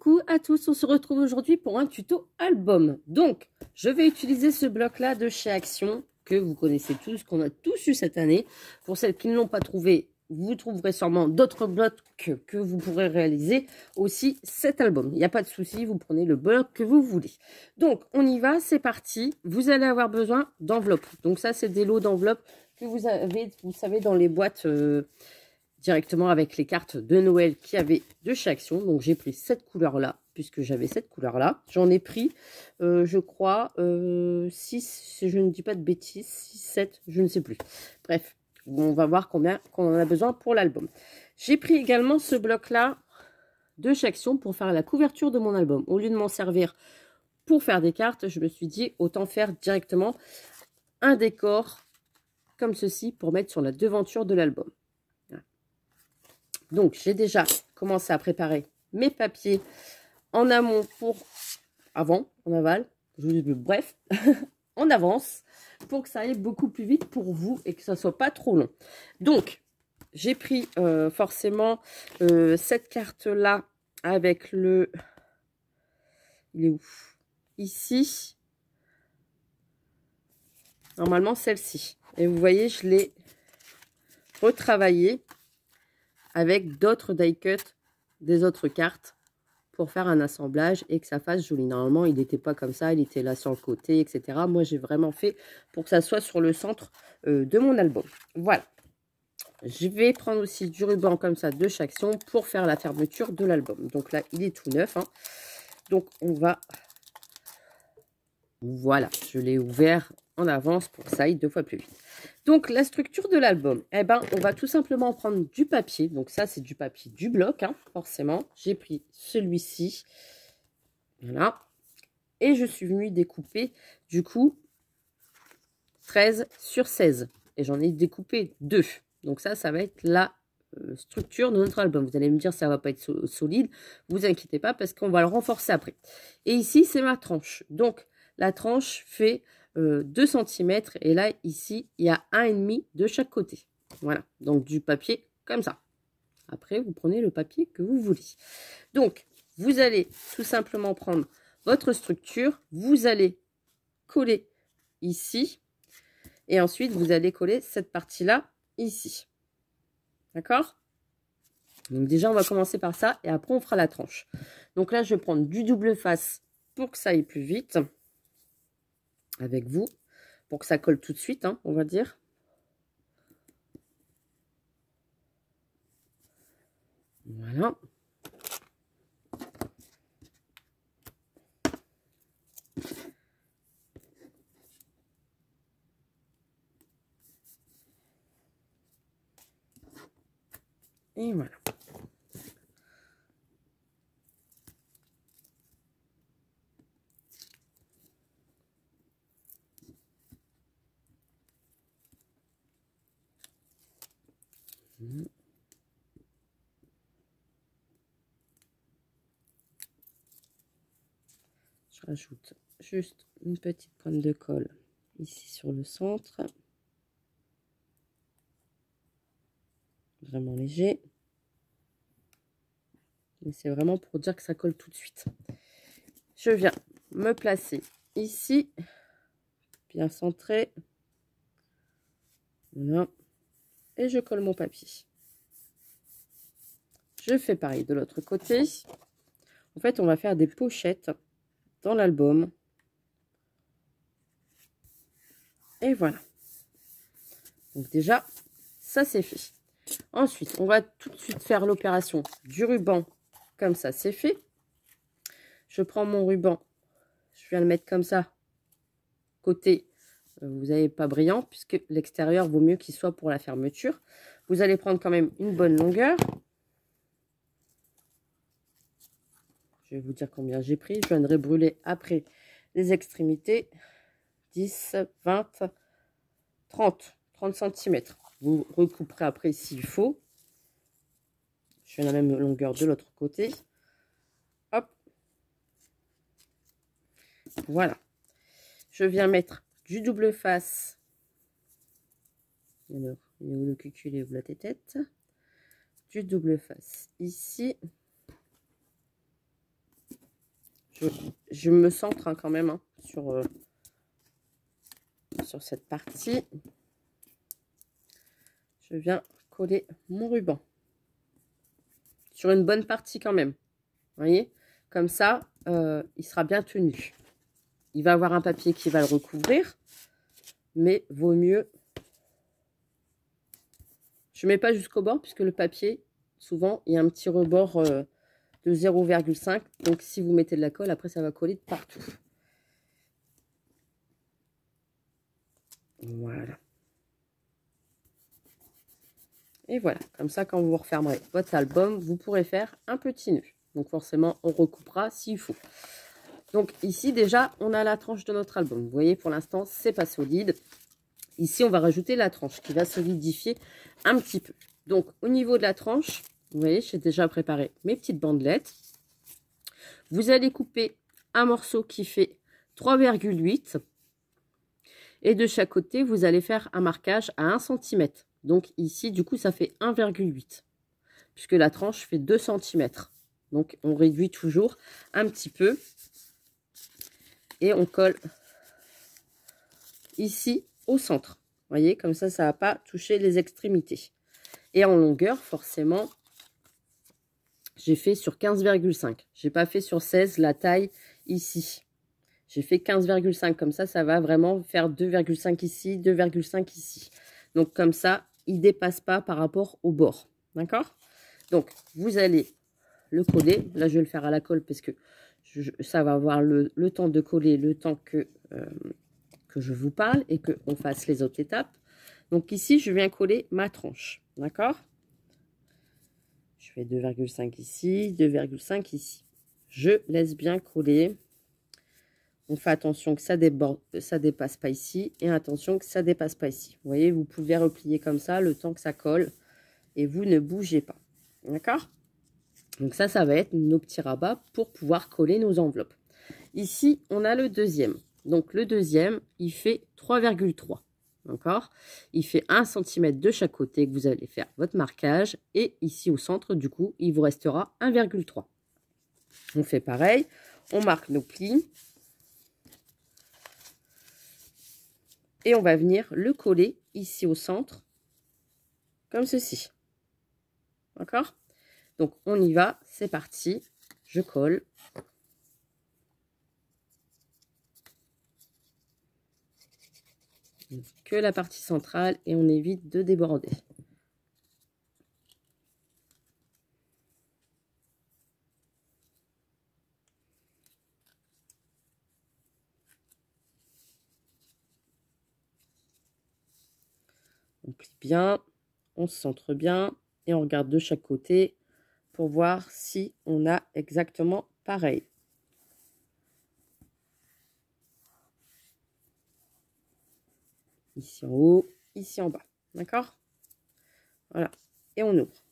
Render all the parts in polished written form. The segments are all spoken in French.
Coucou à tous, on se retrouve aujourd'hui pour un tuto album. Donc, je vais utiliser ce bloc-là de chez Action, que vous connaissez tous, qu'on a tous eu cette année. Pour celles qui ne l'ont pas trouvé, vous trouverez sûrement d'autres blocs que vous pourrez réaliser aussi cet album. Il n'y a pas de souci, vous prenez le bloc que vous voulez. Donc, on y va, c'est parti. Vous allez avoir besoin d'enveloppes. Donc ça, c'est des lots d'enveloppes que vous avez, vous savez, dans les boîtes... directement avec les cartes de Noël qu'il y avait de chez Action. Donc j'ai pris cette couleur là, puisque j'avais cette couleur là. J'en ai pris, je crois, 6, si je ne dis pas de bêtises, 6, 7, je ne sais plus. Bref, on va voir combien qu'on en a besoin pour l'album. J'ai pris également ce bloc là de chez Action pour faire la couverture de mon album. Au lieu de m'en servir pour faire des cartes, je me suis dit autant faire directement un décor comme ceci pour mettre sur la devanture de l'album. Donc, j'ai déjà commencé à préparer mes papiers en amont en aval, bref, en avance, pour que ça aille beaucoup plus vite pour vous et que ça soit pas trop long. Donc, j'ai pris forcément cette carte-là avec le... Il est où? Ici. Normalement, celle-ci. Et vous voyez, je l'ai retravaillée avec d'autres die cut des autres cartes pour faire un assemblage et que ça fasse joli. Normalement, il n'était pas comme ça, il était là sur le côté, etc. Moi, j'ai vraiment fait pour que ça soit sur le centre de mon album. Voilà. Je vais prendre aussi du ruban comme ça de chaque Action pour faire la fermeture de l'album. Donc là, il est tout neuf. Hein. Donc, on va... Voilà, je l'ai ouvert en avance pour que ça aille 2 fois plus vite. Donc, la structure de l'album, eh ben, on va tout simplement prendre du papier. Donc, ça, c'est du papier du bloc, hein, forcément. J'ai pris celui-ci. Voilà. Et je suis venue découper, du coup, 13 sur 16. Et j'en ai découpé 2. Donc, ça va être la structure de notre album. Vous allez me dire, ça va pas être solide. Vous inquiétez pas, parce qu'on va le renforcer après. Et ici, c'est ma tranche. Donc, la tranche fait 2 cm. Et là, ici, il y a 1,5 de chaque côté. Voilà. Donc, du papier comme ça. Après, vous prenez le papier que vous voulez. Donc, vous allez tout simplement prendre votre structure. Vous allez coller ici. Et ensuite, vous allez coller cette partie-là ici. D'accord? Donc, déjà, on va commencer par ça. Et après, on fera la tranche. Donc là, je vais prendre du double face pour que ça aille plus vite. Avec vous, pour que ça colle tout de suite, hein, on va dire. Voilà. Et voilà. Je rajoute juste une petite pointe de colle ici sur le centre. Vraiment léger. Mais c'est vraiment pour dire que ça colle tout de suite. Je viens me placer ici. Bien centré. Voilà. Et je colle mon papier. Je fais pareil de l'autre côté. En fait, on va faire des pochettes dans l'album. Et voilà. Donc déjà, ça c'est fait. Ensuite, on va tout de suite faire l'opération du ruban. Comme ça, c'est fait. Je prends mon ruban. Je viens le mettre comme ça. Côté, vous n'avez pas brillant, puisque l'extérieur vaut mieux qu'il soit pour la fermeture. Vous allez prendre quand même une bonne longueur. Je vais vous dire combien j'ai pris. Je viendrai brûler après les extrémités. 10, 20, 30 cm. Vous recouperez après s'il faut. Je fais la même longueur de l'autre côté. Hop. Voilà. Je viens mettre du double face. Alors, il est où le cucul et où la tête? Du double face ici. Je me centre hein, quand même hein, sur cette partie. Je viens coller mon ruban. Sur une bonne partie quand même. Vous voyez? Comme ça, il sera bien tenu. Il va avoir un papier qui va le recouvrir. Mais vaut mieux... Je ne mets pas jusqu'au bord puisque le papier, souvent, il y a un petit rebord de 0,5. Donc, si vous mettez de la colle, après, ça va coller de partout. Voilà. Et voilà. Comme ça, quand vous refermerez votre album, vous pourrez faire un petit nœud. Donc, forcément, on recoupera s'il faut. Donc, ici, déjà, on a la tranche de notre album. Vous voyez, pour l'instant, c'est pas solide. Ici, on va rajouter la tranche qui va solidifier un petit peu. Donc, au niveau de la tranche, vous voyez, j'ai déjà préparé mes petites bandelettes. Vous allez couper un morceau qui fait 3,8. Et de chaque côté, vous allez faire un marquage à 1 cm. Donc, ici, du coup, ça fait 1,8. Puisque la tranche fait 2 cm. Donc, on réduit toujours un petit peu. Et on colle ici au centre. Vous voyez, comme ça, ça ne va pas toucher les extrémités. Et en longueur, forcément, j'ai fait sur 15,5. Je n'ai pas fait sur 16 la taille ici. J'ai fait 15,5. Comme ça va vraiment faire 2,5 ici, 2,5 ici. Donc, comme ça, il ne dépasse pas par rapport au bord. D'accord? Donc, vous allez le coller. Là, je vais le faire à la colle parce que ça va avoir le temps de coller, le temps que je vous parle et qu'on fasse les autres étapes. Donc ici, je viens coller ma tranche. D'accord? Je fais 2,5 ici, 2,5 ici. Je laisse bien coller. On fait attention que ça déborde, ça dépasse pas ici. Et attention que ça dépasse pas ici. Vous voyez, vous pouvez replier comme ça le temps que ça colle. Et vous ne bougez pas. D'accord? Donc ça va être nos petits rabats pour pouvoir coller nos enveloppes. Ici, on a le deuxième. Donc, le deuxième, il fait 3,3. D'accord? Il fait 1 cm de chaque côté que vous allez faire votre marquage. Et ici, au centre, du coup, il vous restera 1,3. On fait pareil. On marque nos plis. Et on va venir le coller ici au centre. Comme ceci. D'accord? Donc, on y va. C'est parti. Je colle. Que la partie centrale et on évite de déborder. On plie bien, on se centre bien et on regarde de chaque côté pour voir si on a exactement pareil. Ici en haut, ici en bas. D'accord? Voilà. Et on ouvre.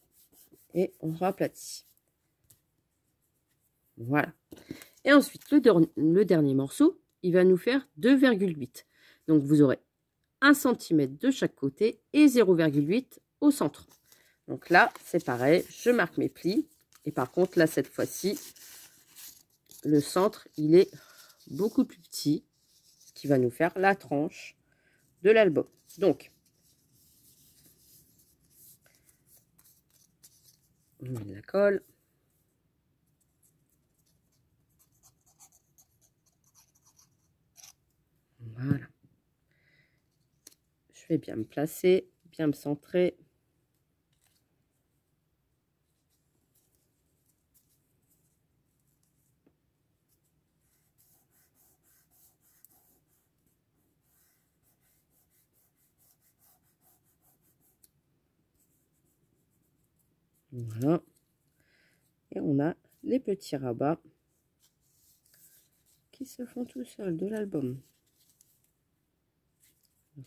Et on raplatit. Voilà. Et ensuite, le dernier morceau, il va nous faire 2,8. Donc, vous aurez 1 cm de chaque côté et 0,8 au centre. Donc là, c'est pareil. Je marque mes plis. Et par contre, là, cette fois-ci, le centre, il est beaucoup plus petit. Ce qui va nous faire la tranche de l'album. Donc, on met de la colle. Voilà. Je vais bien me placer, bien me centrer. Voilà. Et on a les petits rabats qui se font tout seuls de l'album.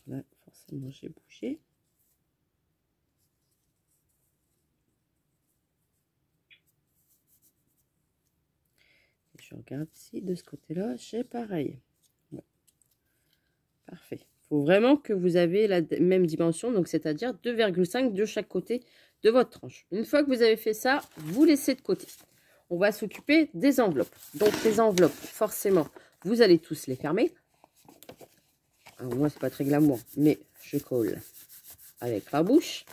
Là, forcément, j'ai bougé. Et je regarde si de ce côté-là, j'ai pareil. Ouais. Parfait. Il faut vraiment que vous avez la même dimension, donc c'est-à-dire 2,5 de chaque côté de votre tranche. Une fois que vous avez fait ça, vous laissez de côté. on va s'occuper des enveloppes. Donc, les enveloppes, forcément, vous allez tous les fermer. Alors, moi, c'est pas très glamour, mais je colle avec la bouche.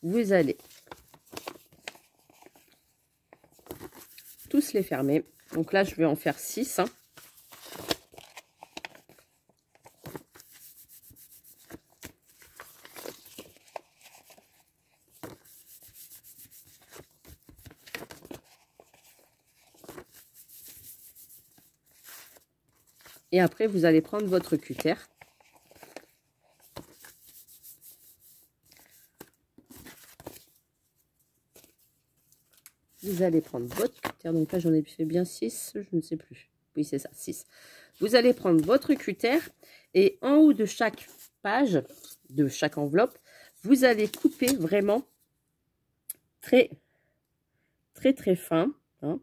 Vous allez tous les fermer. Donc là, je vais en faire 6. Hein. Et après, vous allez prendre votre cutter. Vous allez prendre votre cutter. Donc là, j'en ai fait bien 6, je ne sais plus. Oui, c'est ça, 6. Vous allez prendre votre cutter et en haut de chaque page, de chaque enveloppe, vous allez couper vraiment très fin. Hein.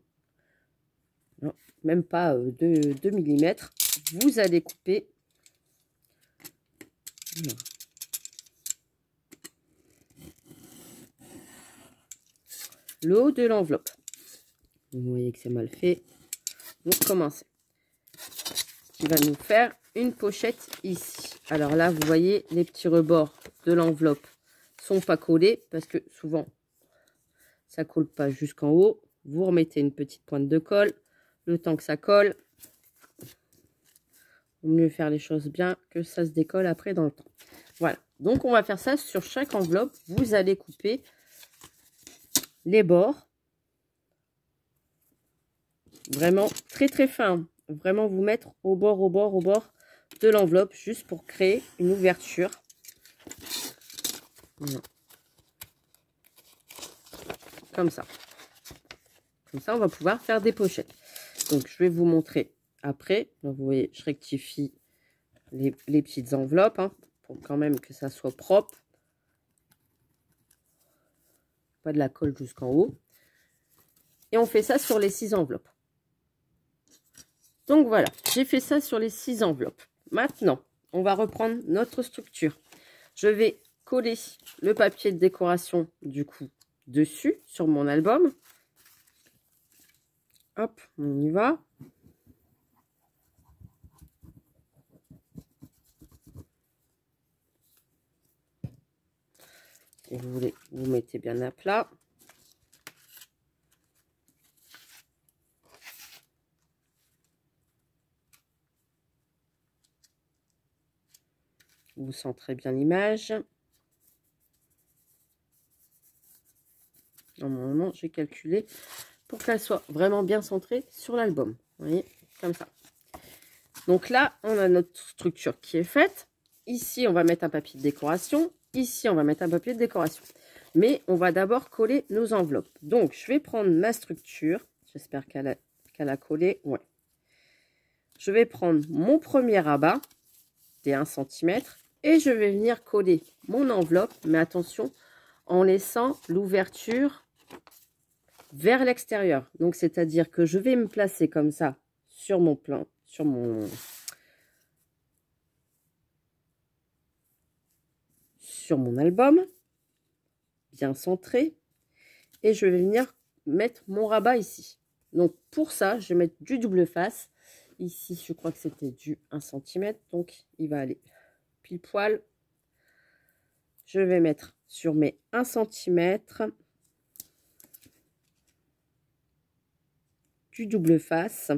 Non, même pas 2 mm. Vous allez couper le haut de l'enveloppe. Vous voyez que c'est mal fait. Donc, commencez. Ce qui va nous faire une pochette ici. Alors là, vous voyez, les petits rebords de l'enveloppe sont pas collés parce que souvent, ça colle pas jusqu'en haut. Vous remettez une petite pointe de colle. Le temps que ça colle, il vaut mieux faire les choses bien que ça se décolle après dans le temps. Voilà. Donc, on va faire ça sur chaque enveloppe. Vous allez couper les bords. Vraiment très fin. Vraiment vous mettre au bord de l'enveloppe juste pour créer une ouverture. Voilà. Comme ça. Comme ça, on va pouvoir faire des pochettes. Donc, je vais vous montrer après. Donc, vous voyez, je rectifie les petites enveloppes hein, pour quand même que ça soit propre. Pas de la colle jusqu'en haut. Et on fait ça sur les 6 enveloppes. Donc, voilà. J'ai fait ça sur les 6 enveloppes. Maintenant, on va reprendre notre structure. Je vais coller le papier de décoration du coup dessus sur mon album. Hop, on y va. Si vous voulez, vous mettez bien à plat. Vous centrez bien l'image. Normalement, j'ai calculé pour qu'elle soit vraiment bien centrée sur l'album. Vous voyez, comme ça. Donc là, on a notre structure qui est faite. Ici, on va mettre un papier de décoration. Ici, on va mettre un papier de décoration. Mais on va d'abord coller nos enveloppes. Donc, je vais prendre ma structure. J'espère qu'elle a collé. Ouais. Je vais prendre mon premier rabat des 1 cm. Et je vais venir coller mon enveloppe. Mais attention, en laissant l'ouverture vers l'extérieur. Donc, c'est-à-dire que je vais me placer comme ça sur mon plan, sur mon album, bien centré. Et je vais venir mettre mon rabat ici. Donc, pour ça, je vais mettre du double face. Ici, je crois que c'était du 1 cm. Donc, il va aller pile poil. Je vais mettre sur mes 1 cm du double face.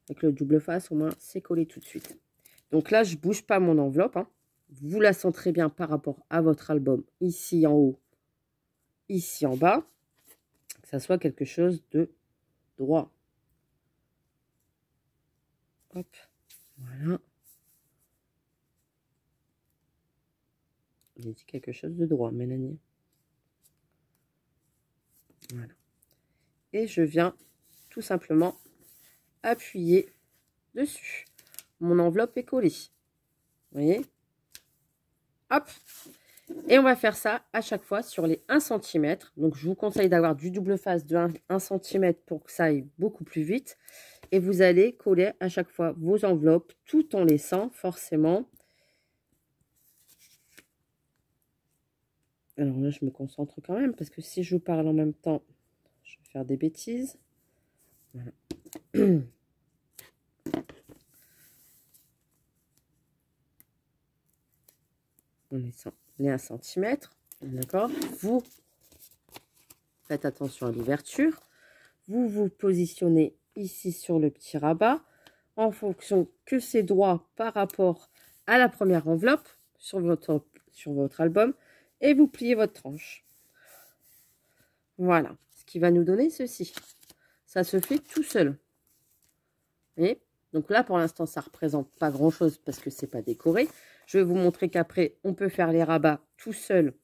Avec le double face, au moins, c'est collé tout de suite. Donc là, je ne bouge pas mon enveloppe. Hein. Vous la centrez bien par rapport à votre album. Ici en haut, ici en bas. Que ça soit quelque chose de droit. Hop, voilà. J'ai dit quelque chose de droit, Mélanie. Voilà. Et je viens tout simplement appuyer dessus. Mon enveloppe est collée. Vous voyez? Hop. Et on va faire ça à chaque fois sur les 1 cm. Donc, je vous conseille d'avoir du double face de 1 cm pour que ça aille beaucoup plus vite. Et vous allez coller à chaque fois vos enveloppes tout en laissant forcément. Alors là, je me concentre quand même parce que si je vous parle en même temps, je vais faire des bêtises. Voilà. On est 1 centimètre. D'accord. Vous faites attention à l'ouverture. Vous vous positionnez ici sur le petit rabat en fonction que c'est droit par rapport à la première enveloppe sur votre album et vous pliez votre tranche. Voilà, ce qui va nous donner ceci. Ça se fait tout seul. Vous voyez? Donc là, pour l'instant, ça ne représente pas grand-chose parce que c'est pas décoré. Je vais vous montrer qu'après, on peut faire les rabats tout seul.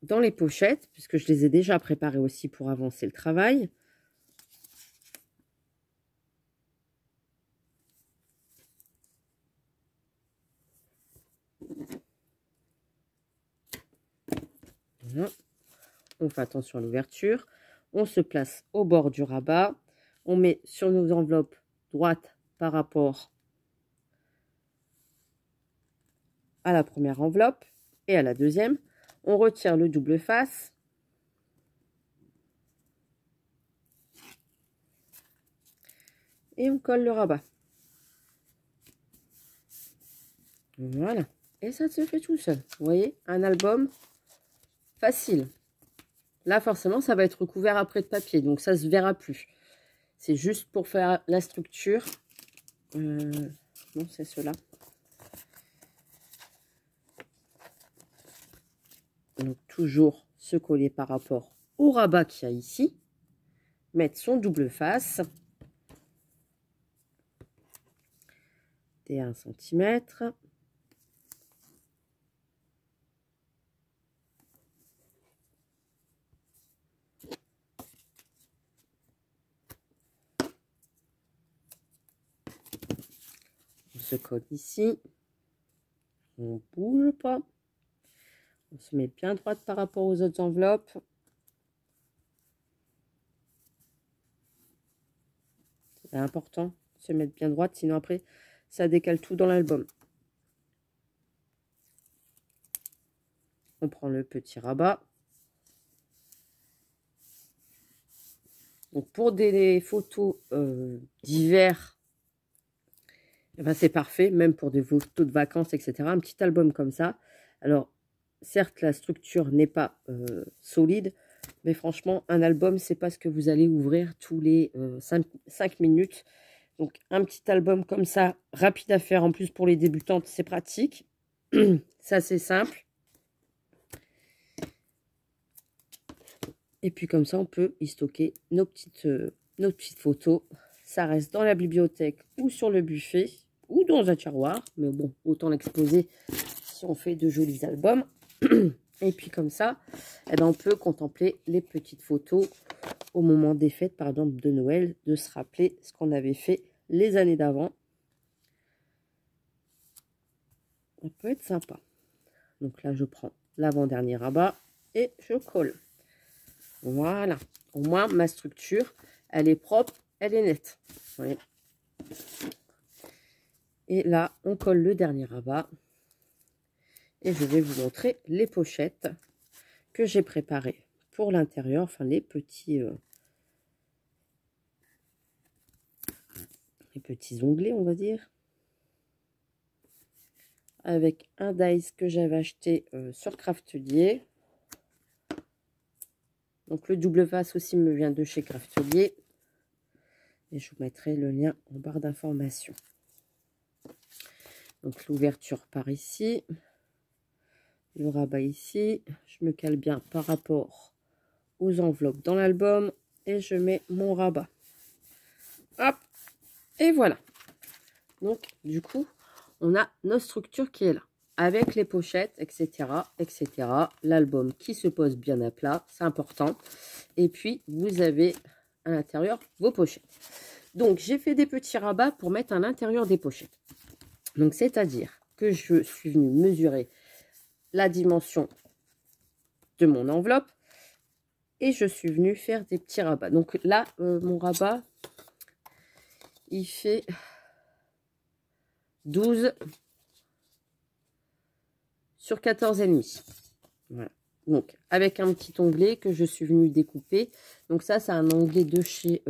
Dans les pochettes, puisque je les ai déjà préparées aussi pour avancer le travail. Voilà. On fait attention à l'ouverture. On se place au bord du rabat. On met sur nos enveloppes droites par rapport à la première enveloppe et à la deuxième. On retire le double face. Et on colle le rabat. Voilà. Et ça se fait tout seul. Vous voyez, un album facile. Là, forcément, ça va être recouvert après de papier. Donc, ça ne se verra plus. C'est juste pour faire la structure. Non, c'est cela. Donc, toujours se coller par rapport au rabat qu'il y a ici. Mettre son double face. Des 1 cm. On se colle ici. On ne bouge pas. On se met bien droite par rapport aux autres enveloppes. C'est important de se mettre bien droite, sinon après, ça décale tout dans l'album. On prend le petit rabat. Donc pour des photos d'hiver, eh ben c'est parfait, même pour des photos de vacances, etc. Un petit album comme ça. Alors, certes, la structure n'est pas solide, mais franchement, un album, c'est pas ce que vous allez ouvrir tous les 5 minutes. Donc, un petit album comme ça, rapide à faire. En plus, pour les débutantes, c'est pratique. C'est assez simple. Et puis, comme ça, on peut y stocker nos petites photos. Ça reste dans la bibliothèque ou sur le buffet ou dans un tiroir. Mais bon, autant l'exposer si on fait de jolis albums. Et puis comme ça, eh ben, on peut contempler les petites photos au moment des fêtes, par exemple de Noël, de se rappeler ce qu'on avait fait les années d'avant. Ça peut être sympa. Donc là, je prends l'avant-dernier rabat et je colle. Voilà. Au moins, ma structure, elle est propre, elle est nette. Vous voyez. Et là, on colle le dernier rabat. Et je vais vous montrer les pochettes que j'ai préparées pour l'intérieur. Enfin, les petits onglets, on va dire. Avec un dice que j'avais acheté sur Craftelier. Donc, le double face aussi me vient de chez Craftelier. Et je vous mettrai le lien en barre d'information. Donc, l'ouverture par ici. Le rabat ici. Je me cale bien par rapport aux enveloppes dans l'album. Et je mets mon rabat. Hop. Et voilà. Donc, du coup, on a notre structure qui est là. Avec les pochettes, etc. etc. L'album qui se pose bien à plat. C'est important. Et puis, vous avez à l'intérieur vos pochettes. Donc, j'ai fait des petits rabats pour mettre à l'intérieur des pochettes. Donc, c'est-à-dire que je suis venue mesurer la dimension de mon enveloppe. Et je suis venue faire des petits rabats. Donc là, mon rabat, il fait 12 sur 14,5. Voilà. Donc, avec un petit onglet que je suis venue découper. Donc ça, c'est un onglet de chez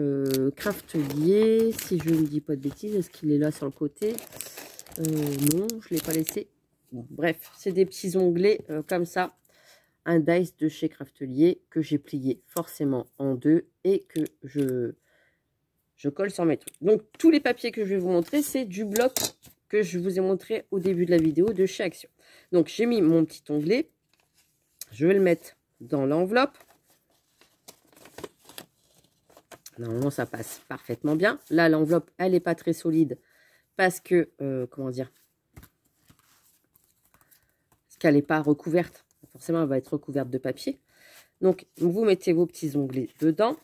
Craftelier. Si je ne dis pas de bêtises, est-ce qu'il est là sur le côté? Non, je ne l'ai pas laissé. Bon, bref, c'est des petits onglets comme ça. Un dice de chez Craftelier que j'ai plié forcément en deux et que je colle sur mes trucs. Donc, tous les papiers que je vais vous montrer, c'est du bloc que je vous ai montré au début de la vidéo de chez Action. Donc, j'ai mis mon petit onglet. Je vais le mettre dans l'enveloppe. Normalement, ça passe parfaitement bien. Là, l'enveloppe, elle n'est pas très solide parce que, comment dire, parce qu'elle n'est pas recouverte. Forcément, elle va être recouverte de papier. Donc, vous mettez vos petits onglets dedans.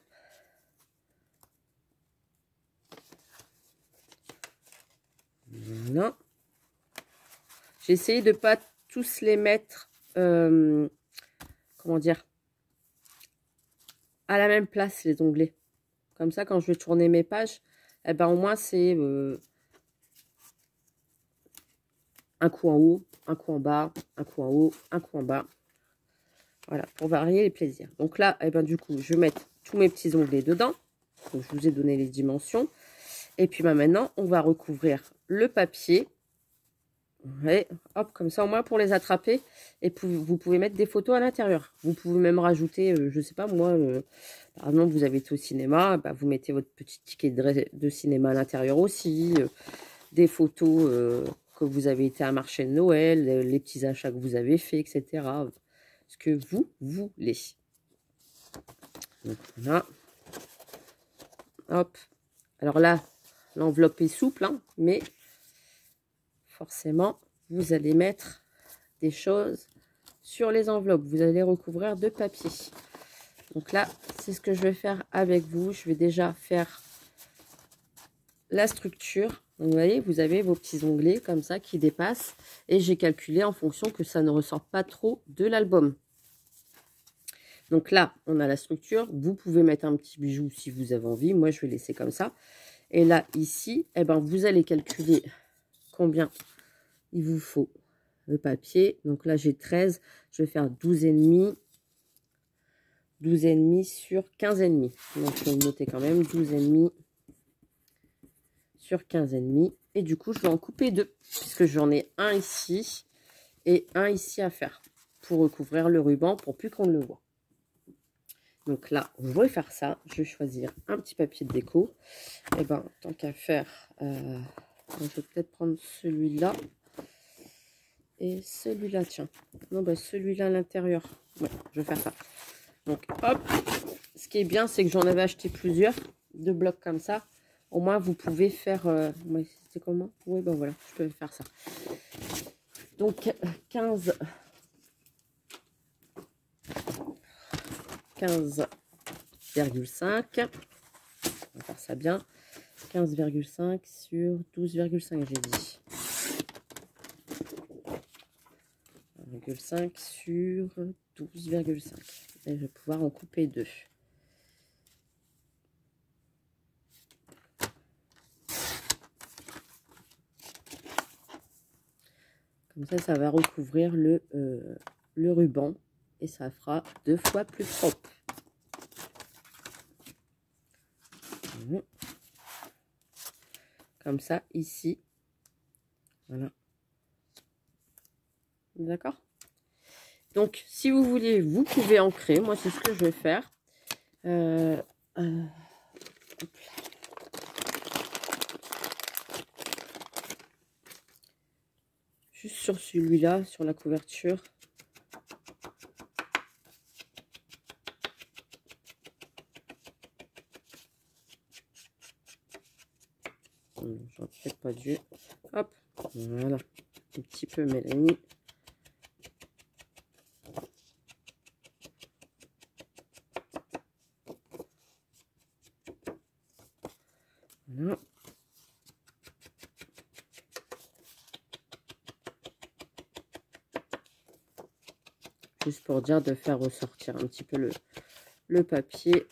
Voilà. J'ai essayé de ne pas tous les mettre, comment dire, à la même place, les onglets. Comme ça, quand je vais tourner mes pages, eh ben, au moins, c'est un coup en haut, un coup en bas, un coup en haut, un coup en bas. Voilà, pour varier les plaisirs. Donc là, eh ben, du coup, je vais mettre tous mes petits onglets dedans. Donc, je vous ai donné les dimensions. Et puis bah, maintenant, on va recouvrir le papier. Et hop, comme ça, au moins pour les attraper. Et vous pouvez mettre des photos à l'intérieur. Vous pouvez même rajouter, je sais pas moi, par exemple, vous avez été au cinéma, bah, vous mettez votre petit ticket de cinéma à l'intérieur aussi. Des photos que vous avez été à un marché de Noël, les petits achats que vous avez fait, etc. Ce que vous voulez. Donc voilà. Hop. Alors là, l'enveloppe est souple, hein, mais forcément, vous allez mettre des choses sur les enveloppes. Vous allez recouvrir de papier. Donc là, c'est ce que je vais faire avec vous. Je vais déjà faire la structure. Donc, vous voyez, vous avez vos petits onglets comme ça qui dépassent. Et j'ai calculé en fonction que ça ne ressorte pas trop de l'album. Donc là, on a la structure. Vous pouvez mettre un petit bijou si vous avez envie. Moi, je vais laisser comme ça. Et là, ici, eh ben, vous allez calculer combien il vous faut de papier. Donc là, j'ai 13. Je vais faire 12,5. 12,5 sur 15,5. Donc, je vais noter quand même 12,5 sur 15,5. Et du coup, je vais en couper deux. Puisque j'en ai un ici et un ici à faire. Pour recouvrir le ruban, pour plus qu'on le voit. Donc là, on va faire ça. Je vais choisir un petit papier de déco. Et ben, tant qu'à faire, je vais peut-être prendre celui-là. Et celui-là, tiens. Non, bah celui-là à l'intérieur. Ouais, je vais faire ça. Donc, hop. Ce qui est bien, c'est que j'en avais acheté plusieurs de blocs comme ça. Au moins, vous pouvez faire... ouais, c'est comment? Oui, ben voilà, je peux faire ça. Donc, 15... 15,5. On va faire ça bien. 15,5 sur 12,5, j'ai dit. 1,5 sur 12,5. Et je vais pouvoir en couper deux. Comme ça va recouvrir le ruban. Et ça fera 2 fois plus propre. Comme ça, ici. Voilà. D'accord? Donc, si vous voulez, vous pouvez ancrer. Moi, c'est ce que je vais faire. Juste sur celui-là, sur la couverture. J'en peut-être pas dû. Hop, voilà. Un petit peu Mélanie. Voilà. Juste pour dire de faire ressortir un petit peu le papier.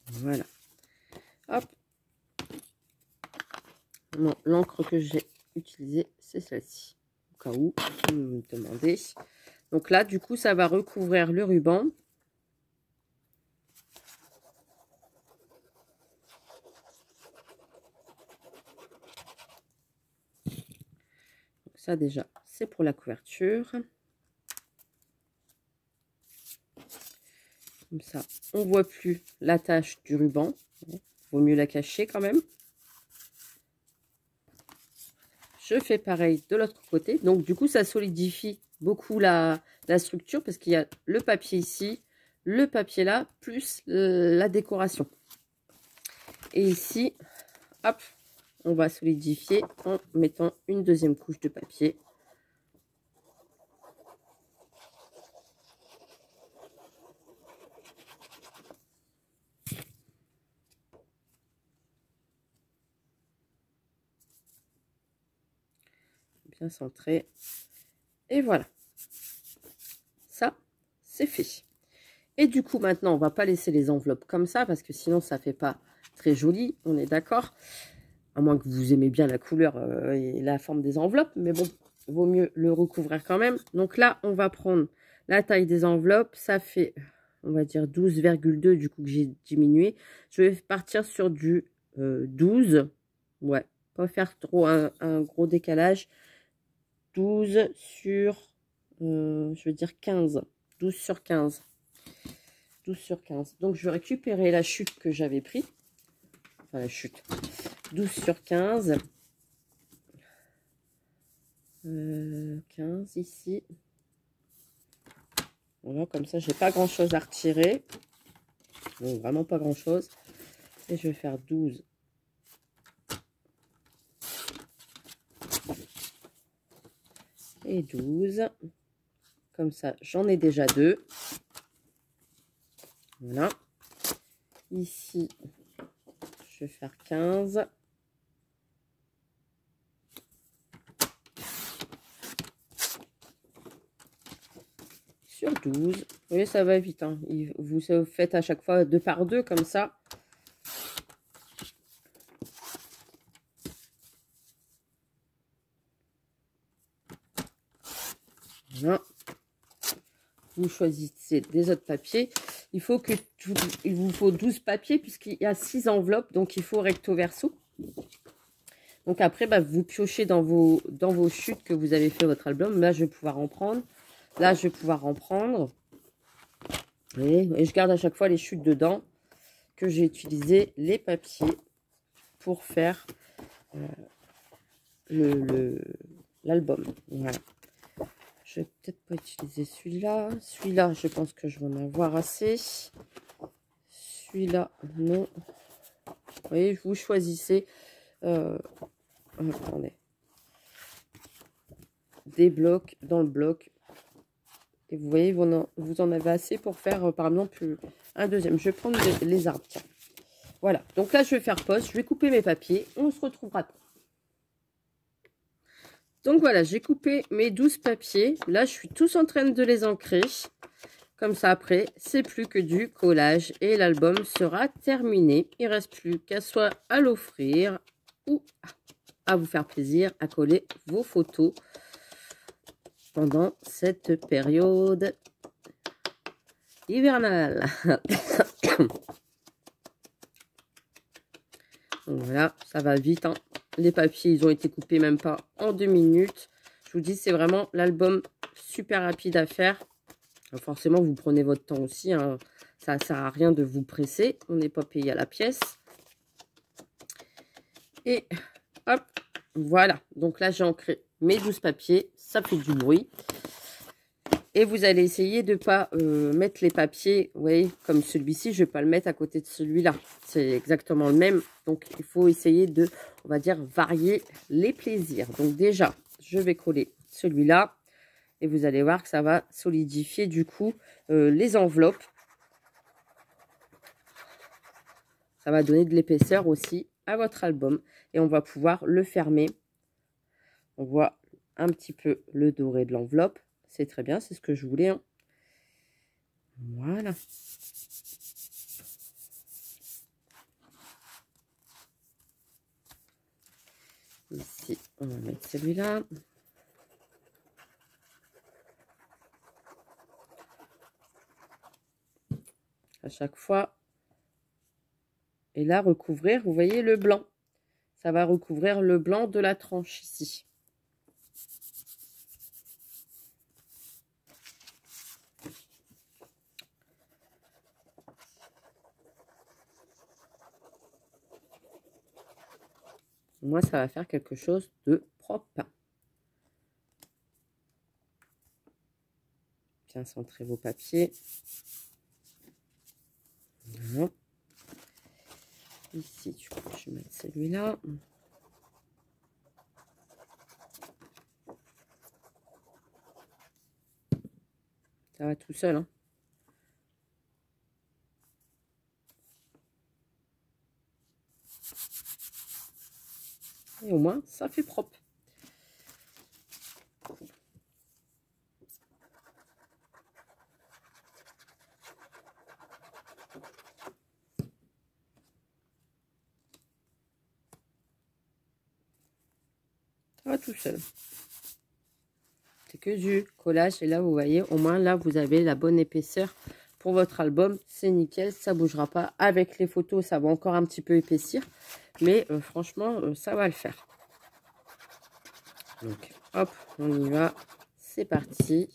Voilà. Hop. Bon, l'encre que j'ai utilisée, c'est celle-ci. Au cas où vous me demandez. Donc là, du coup, ça va recouvrir le ruban. Donc ça, déjà, c'est pour la couverture. Comme ça, on ne voit plus la tache du ruban. Vaut mieux la cacher quand même. Je fais pareil de l'autre côté. Donc, du coup, ça solidifie beaucoup la structure parce qu'il y a le papier ici, le papier là, plus la décoration. Et ici, hop, on va solidifier en mettant une deuxième couche de papier. Bien centré. Et voilà. Ça, c'est fait. Et du coup, maintenant, on va pas laisser les enveloppes comme ça parce que sinon, ça fait pas très joli. On est d'accord? À moins que vous aimez bien la couleur et la forme des enveloppes. Mais bon, il vaut mieux le recouvrir quand même. Donc là, on va prendre la taille des enveloppes. Ça fait, on va dire 12,2 du coup que j'ai diminué. Je vais partir sur du 12. Ouais, pas faire trop un gros décalage. 12 sur, je veux dire 15. 12 sur 15. 12 sur 15. Donc, je vais récupérer la chute que j'avais pris. Enfin, la chute. 12 sur 15. 15 ici. Voilà, comme ça, j'ai pas grand-chose à retirer. Donc, vraiment pas grand-chose. Et je vais faire 12. Et 12. Comme ça, j'en ai déjà 2. Voilà. Ici, je vais faire 15. Sur 12. Vous voyez, ça va vite. Hein. Vous faites à chaque fois 2 par 2 comme ça. Voilà. Vous choisissez des autres papiers. Il vous faut 12 papiers puisqu'il y a 6 enveloppes. Donc, il faut recto verso. Donc, après, bah, vous piochez dans vos chutes que vous avez fait votre album. Là, je vais pouvoir en prendre. Là, je vais pouvoir en prendre. Et je garde à chaque fois les chutes dedans que j'ai utilisé les papiers pour faire l'album. Voilà. Je vais peut-être pas utiliser celui-là. Celui-là, je pense que je vais en avoir assez. Celui-là, non. Vous voyez, vous choisissez. Attendez. Des blocs dans le bloc. Et vous voyez, vous en avez assez pour faire, par exemple, un deuxième. Je vais prendre les arbres. Tiens. Voilà. Donc là, je vais faire pause. Je vais couper mes papiers. On se retrouvera. Donc voilà, j'ai coupé mes 12 papiers. Là, je suis tous en train de les ancrer. Comme ça, après, c'est plus que du collage. Et l'album sera terminé. Il ne reste plus qu'à soit à l'offrir ou à vous faire plaisir à coller vos photos pendant cette période hivernale. Donc voilà, ça va vite. Hein. Les papiers, ils ont été coupés même pas en 2 minutes. Je vous dis, c'est vraiment l'album super rapide à faire. Alors forcément, vous prenez votre temps aussi. Hein. Ça ne sert à rien de vous presser. On n'est pas payé à la pièce. Et hop, voilà. Donc là, j'ai ancré mes 12 papiers. Ça fait du bruit. Et vous allez essayer de ne pas mettre les papiers, vous voyez, comme celui-ci, je ne vais pas le mettre à côté de celui-là. C'est exactement le même. Donc, il faut essayer de, on va dire, varier les plaisirs. Donc, déjà, je vais coller celui-là. Et vous allez voir que ça va solidifier, du coup, les enveloppes. Ça va donner de l'épaisseur aussi à votre album. Et on va pouvoir le fermer. On voit un petit peu le doré de l'enveloppe. c'est très bien, c'est ce que je voulais. Hein. Voilà. Ici, on va mettre celui-là. À chaque fois. Et là, recouvrir, vous voyez le blanc. Ça va recouvrir le blanc de la tranche ici. Moi, ça va faire quelque chose de propre. Bien centrer vos papiers. Voilà. Ici, je vais mettre celui-là. Ça va tout seul. Hein. Et au moins, ça fait propre. Ça va tout seul. C'est que du collage. Et là, vous voyez, au moins, là, vous avez la bonne épaisseur pour votre album. C'est nickel, ça ne bougera pas. Avec les photos, ça va encore un petit peu épaissir. Mais franchement, ça va le faire. Donc, hop, on y va. C'est parti.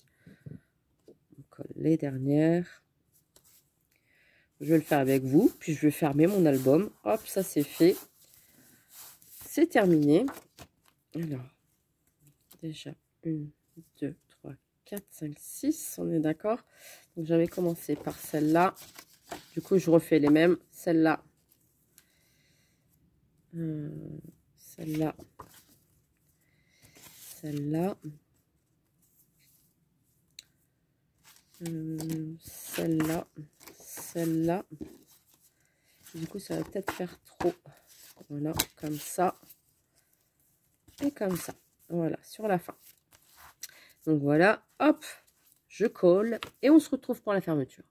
On colle les dernières. Je vais le faire avec vous. Puis, je vais fermer mon album. Hop, ça, c'est fait. C'est terminé. Alors, déjà, 1, 2, 3, 4, 5, 6. On est d'accord? Donc, j'avais commencé par celle-là. Du coup, je refais les mêmes. Celle-là. Celle-là. Celle-là. Celle-là. Celle-là. Du coup, ça va peut-être faire trop. Voilà, comme ça. Et comme ça. Voilà, sur la fin. Donc voilà, hop, je colle. Et on se retrouve pour la fermeture.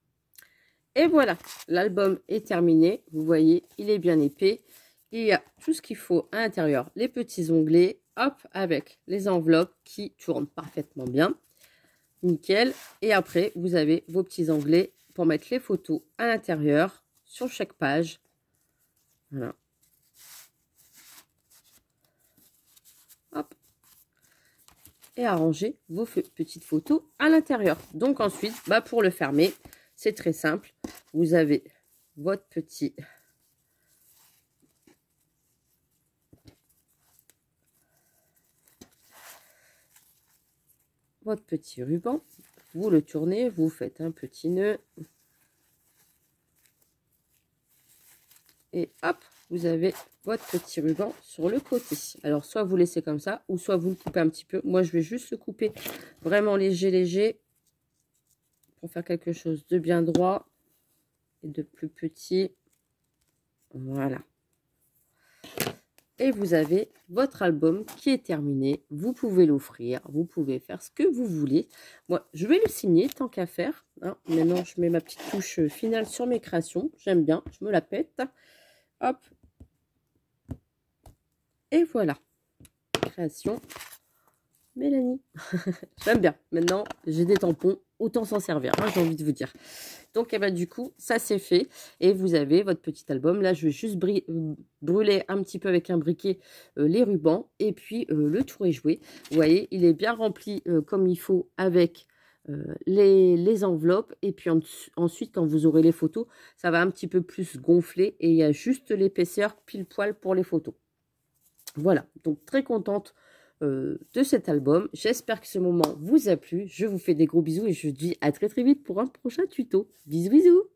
Et voilà, l'album est terminé. Vous voyez, il est bien épais. Il y a tout ce qu'il faut à l'intérieur. Les petits onglets, hop, avec les enveloppes qui tournent parfaitement bien. Nickel. Et après, vous avez vos petits onglets pour mettre les photos à l'intérieur sur chaque page. Voilà. Hop. Et arranger vos petites photos à l'intérieur. Donc ensuite, bah, pour le fermer, c'est très simple. Vous avez votre petit ruban. Vous le tournez, vous faites un petit nœud. Et hop, vous avez votre petit ruban sur le côté. Alors, soit vous laissez comme ça, ou soit vous le coupez un petit peu. Moi, je vais juste le couper vraiment léger, pour faire quelque chose de bien droit et de plus petit. Voilà. Et vous avez votre album qui est terminé. Vous pouvez l'offrir, vous pouvez faire ce que vous voulez. Moi, je vais le signer tant qu'à faire. Hein. Maintenant, je mets ma petite touche finale sur mes créations. J'aime bien, je me la pète. Hop. Et voilà. Création Mélanie. J'aime bien. Maintenant, j'ai des tampons. Autant s'en servir, hein, j'ai envie de vous dire. Donc, eh ben, du coup, ça c'est fait. Et vous avez votre petit album. Là, je vais juste brûler un petit peu avec un briquet les rubans. Et puis, le tour est joué. Vous voyez, il est bien rempli comme il faut avec les enveloppes. Et puis, ensuite, quand vous aurez les photos, ça va un petit peu plus gonfler. Et il y a juste l'épaisseur pile poil pour les photos. Voilà, donc très contente de cet album. J'espère que ce moment vous a plu. Je vous fais des gros bisous et je vous dis à très vite pour un prochain tuto. Bisous, bisous!